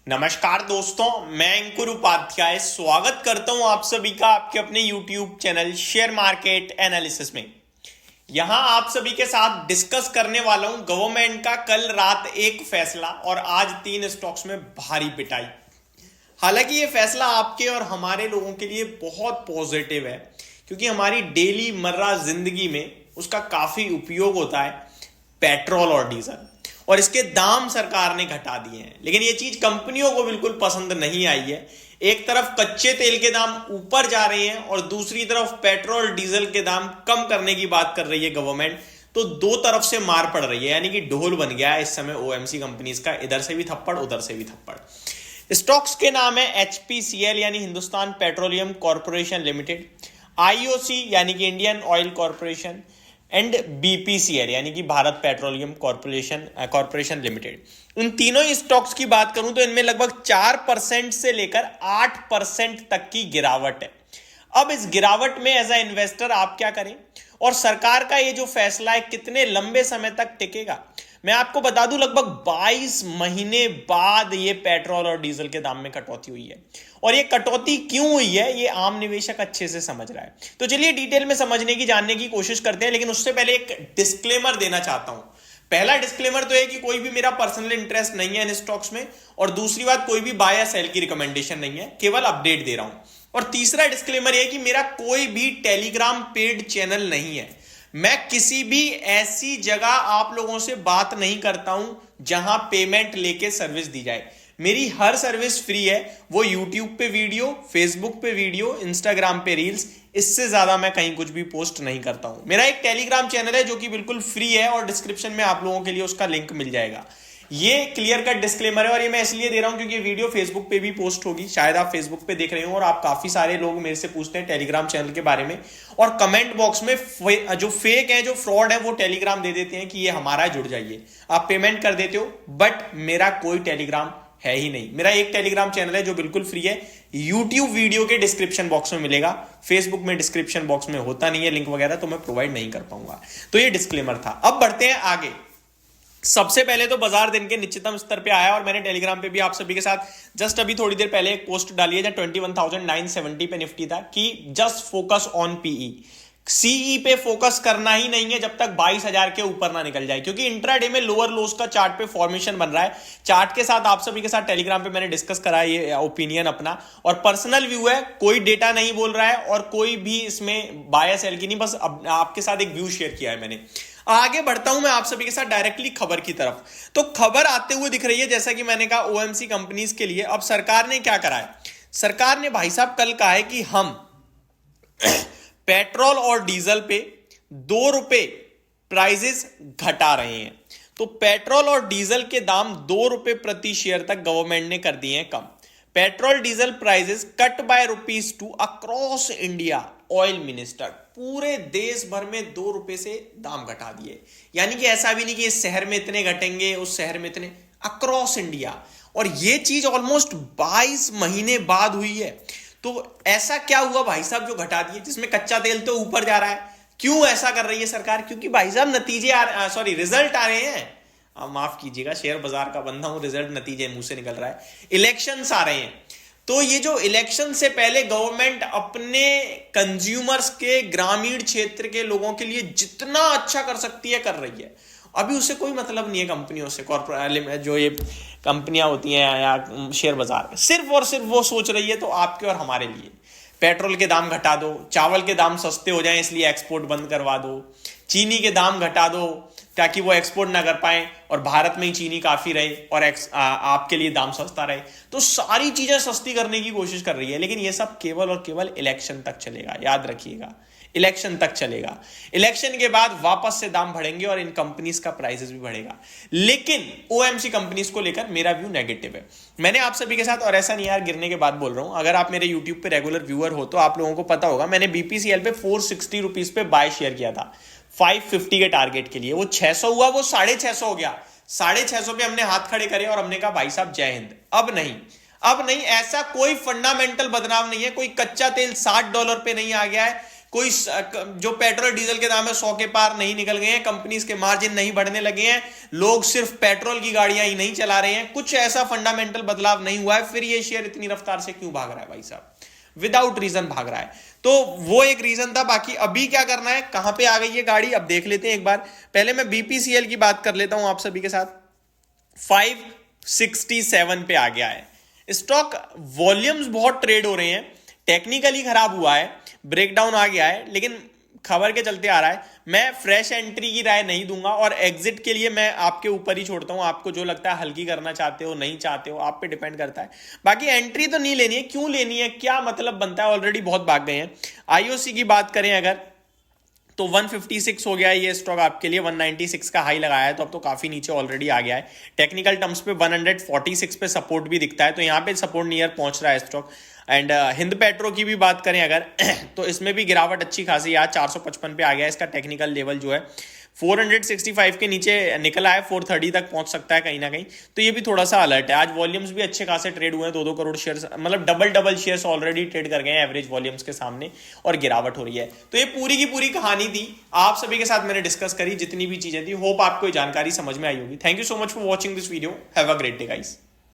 नमस्कार दोस्तों, मैं अंकुर उपाध्याय स्वागत करता हूं आप सभी का आपके अपने YouTube channel share market analysis में। यहां आप सभी के साथ डिस्कस करने वाला हूं गवर्नमेंट का कल रात एक फैसला और आज 3 स्टॉक्स में भारी पिटाई। हालांकि ये फैसला आपके और हमारे लोगों के लिए बहुत पॉजिटिव है क्योंकि हमारी डेली मर्रा जिंदगी में उसका काफी उपयोग होता है, पेट्रोल और डीजल, और इसके दाम सरकार ने घटा दिए हैं। लेकिन ये चीज कंपनियों को बिल्कुल पसंद नहीं आई है। एक तरफ कच्चे तेल के दाम ऊपर जा रहे हैं और दूसरी तरफ पेट्रोल डीजल के दाम कम करने की बात कर रही है गवर्नमेंट। तो दो तरफ से मार पड़ रही है, यानी कि ढोल बन गया है इस समय ओएमसी कंपनीज का, इधर से भी थप्पड़ उधर से भी थप्पड़। स्टॉक्स के नाम है एचपीसीएल यानी Hindustan petroleum corporation limited, IOC यानी कि Indian oil corporation, and BPCL यानी कि भारत पेट्रोलियम कॉर्पोरेशन लिमिटेड। इन तीनों ही स्टॉक्स की बात करूं तो इनमें लगभग 4% से लेकर 8% तक की गिरावट है। अब इस गिरावट में एज ए इन्वेस्टर आप क्या करें और सरकार का ये जो फैसला है कितने लंबे समय तक टिकेगा, मैं आपको बता दूं लगभग 22 महीने बाद ये पेट्रोल और डीजल के दाम में कटौती हुई है। और ये कटौती क्यों हुई है ये आम निवेशक अच्छे से समझ रहा है। तो चलिए डिटेल में समझने की जानने की कोशिश करते हैं, लेकिन उससे पहले एक डिस्क्लेमर देना चाहता हूं। पहला डिस्क्लेमर तो है कि कोई भी मेरा पर्सनल इंटरेस्ट नहीं है इन स्टॉक्स में, और दूसरी बात कोई भी बाय या सेल की रिकमेंडेशन नहीं है, केवल अपडेट दे रहा हूं। और तीसरा डिस्क्लेमर यह कि मेरा कोई भी टेलीग्राम पेड चैनल नहीं है। मैं किसी भी ऐसी जगह आप लोगों से बात नहीं करता हूं जहां पेमेंट लेके सर्विस दी जाए। मेरी हर सर्विस फ्री है, वो यूट्यूब पे वीडियो, फेसबुक पे वीडियो, इंस्टाग्राम पे रील्स, इससे ज्यादा मैं कहीं कुछ भी पोस्ट नहीं करता हूं। मेरा एक टेलीग्राम चैनल है जो कि बिल्कुल फ्री है और डिस्क्रिप्शन में आप लोगों के लिए उसका लिंक मिल जाएगा। ये क्लियर कट डिस्क्लेमर है और ये मैं इसलिए दे रहा हूं क्योंकि ये वीडियो फेसबुक पे भी पोस्ट होगी। शायद आप फेसबुक पे देख रहे हो और आप काफी सारे लोग मेरे से पूछते हैं टेलीग्राम चैनल के बारे में, और कमेंट बॉक्स में जो फेक है, जो फ्रॉड है, वो टेलीग्राम दे देते हैं कि ये हमारा है, जुड़ जाइए। आप पेमेंट कर देते हो, बट मेरा कोई टेलीग्राम है ही नहीं। मेरा एक टेलीग्राम चैनल है जो बिल्कुल फ्री है, यूट्यूब वीडियो के डिस्क्रिप्शन बॉक्स में मिलेगा, फेसबुक में डिस्क्रिप्शन बॉक्स में होता नहीं है लिंक वगैरह, तो मैं प्रोवाइड नहीं कर पाऊंगा। तो ये डिस्क्लेमर था। अब बढ़ते हैं आगे। सबसे पहले तो बाजार दिन के निश्चितम स्तर पे आया और मैंने टेलीग्राम पे भी आप सभी के साथ जस्ट अभी थोड़ी देर पहले एक पोस्ट डाली है जहां 21,970 पे निफ्टी था कि just focus on PE. CE पे फोकस करना ही नहीं है जब तक 22,000 के ऊपर ना निकल जाए, क्योंकि इंट्राडे में लोअर लोस का चार्ट पे फॉर्मेशन बन रहा है। चार्ट के साथ आप सभी के साथ टेलीग्राम पे मैंने डिस्कस करा है ये ओपिनियन अपना, और पर्सनल व्यू है, कोई डेटा नहीं बोल रहा है और कोई भी इसमें बाय सेल की नहीं, बस आपके साथ एक व्यू शेयर किया है मैंने। आगे बढ़ता हूं मैं आप सभी के साथ डायरेक्टली खबर की तरफ। तो खबर आते हुए दिख रही है, जैसा कि मैंने कहा, ओएमसी कंपनीज के लिए। अब सरकार ने क्या करा है, सरकार ने भाई साहब कल कहा है कि हम पेट्रोल और डीजल पे 2 रुपए प्राइजेस घटा रहे हैं। तो पेट्रोल और डीजल के दाम 2 रुपए प्रति शेयर तक गवर्नमेंट ने कर दिए हैं कम। Petrol diesel prices cut by ₹2 across India, oil minister. पूरे देश भर में 2 रुपए से दाम घटा दिए, यानी कि ऐसा भी नहीं कि इस शहर में इतने घटेंगे उस शहर में इतने, अक्रॉस इंडिया। और ये चीज ऑलमोस्ट 22 महीने बाद हुई है। तो ऐसा क्या हुआ भाई साहब जो घटा दिए, जिसमें कच्चा तेल तो ऊपर जा रहा है? क्यों ऐसा कर रही है सरकार? क्योंकि भाई साहब रिजल्ट आ रहे हैं। माफ कीजिएगा, शेयर बाजार का बंदा हूं, रिजल्ट नतीजे मुंह से निकल रहा है। इलेक्शंस आ रहे हैं, तो ये जो इलेक्शन से पहले गवर्नमेंट अपने कंज्यूमर्स के, ग्रामीण क्षेत्र के लोगों के लिए जितना अच्छा कर सकती है कर रही है। अभी उसे कोई मतलब नहीं है कंपनियों से, कॉर्पोरेट जो ये कंपनियां होती हैं या शेयर बाजार में, सिर्फ और सिर्फ वो सोच रही है तो आपके और हमारे लिए। पेट्रोल के दाम घटा दो, चावल के दाम सस्ते हो जाएं इसलिए एक्सपोर्ट बंद करवा दो, चीनी के दाम घटा दो ताकि वो एक्सपोर्ट ना कर पाए और भारत में ही चीनी काफी रहे और आपके लिए दाम सस्ता रहे। तो सारी चीजें सस्ती करने की कोशिश कर रही है, लेकिन ये सब केवल और केवल इलेक्शन तक चलेगा, याद रखिएगा, इलेक्शन तक चलेगा। इलेक्शन के बाद वापस से दाम बढ़ेंगे और इन कंपनीज का प्राइसेस भी बढ़ेगा। लेकिन ओएमसी कंपनीज को लेकर मेरा व्यू नेगेटिव है। मैंने आप सभी के साथ, और ऐसा नहीं यार गिरने के बाद बोल रहा हूं, अगर आप मेरे यूट्यूब पे रेगुलर व्यूअर हो तो आप लोगों को पता होगा मैंने बीपीसीएल पे 460 रुपीज पे बाय शेयर किया था 550 के टारगेट के लिए। वो 600 हुआ, वो 650 हो गया। 650 पे हमने हाथ खड़े करे और हमने कहा भाई साहब जय हिंद। अब नहीं, ऐसा कोई फंडामेंटल बदलाव नहीं है। कोई कच्चा तेल $60 पे नहीं आ गया है कोई जो पेट्रोल डीजल के दाम है 100 के पार नहीं निकल गए हैं, कंपनीज के मार्जिन नहीं बढ़ने लगे हैं, लोग सिर्फ पेट्रोल की गाड़ियां ही नहीं चला रहे हैं, कुछ ऐसा फंडामेंटल बदलाव नहीं हुआ है, फिर ये शेयर इतनी रफ्तार से क्यों भाग रहा है भाई साहब? विदाउट रीजन भाग रहा है। तो वो एक रीजन था। बाकी अभी क्या करना है, कहां पे आ गई है गाड़ी, अब देख लेते हैं एक बार। पहले मैं बीपीसीएल की बात कर लेता हूं आप सभी के साथ। 567 पे आ गया है स्टॉक। वॉल्यूम्स बहुत ट्रेड हो रहे हैं, टेक्निकली खराब हुआ है, ब्रेकडाउन आ गया है, लेकिन खबर के चलते आ रहा है। मैं फ्रेश एंट्री की राय नहीं दूंगा और एग्जिट के लिए मैं आपके ऊपर ही छोड़ता हूं। आपको जो लगता है, हल्की करना चाहते हो नहीं चाहते हो, आप पे डिपेंड करता है। बाकी एंट्री तो नहीं लेनी है, क्यों लेनी है, क्या मतलब बनता है, ऑलरेडी बहुत भाग गए हैं। आईओसी की बात करें अगर, तो 156 हो गया है ये स्टॉक आपके लिए, 196 का हाई लगाया है, तो अब तो काफी नीचे ऑलरेडी आ गया है। टेक्निकल टर्म्स पे 146 पे सपोर्ट भी दिखता है, तो यहां पे सपोर्ट नियर पहुंच रहा है स्टॉक। एंड हिंद पेट्रो की भी बात करें अगर तो इसमें भी गिरावट अच्छी खासी, आज 455 पे आ गया है। इसका टेक्निकल लेवल जो है 465 के नीचे निकला है, 430 तक पहुंच सकता है कहीं ना कहीं, तो ये भी थोड़ा सा अलर्ट है। आज वॉल्यूम्स भी अच्छे खासे ट्रेड हुए हैं, 2-2 करोड़ शेयर्स, मतलब डबल शेयर्स ऑलरेडी ट्रेड कर गए हैं एवरेज वॉल्यूम्स के सामने, और गिरावट हो रही है। तो ये पूरी की पूरी कहानी थी, आप सभी के साथ मैंने डिस्कस करी जितनी भी चीजें थी। होप आपको ये जानकारी समझ में आई होगी। Thank you so much for watching this video. Have a great day guys.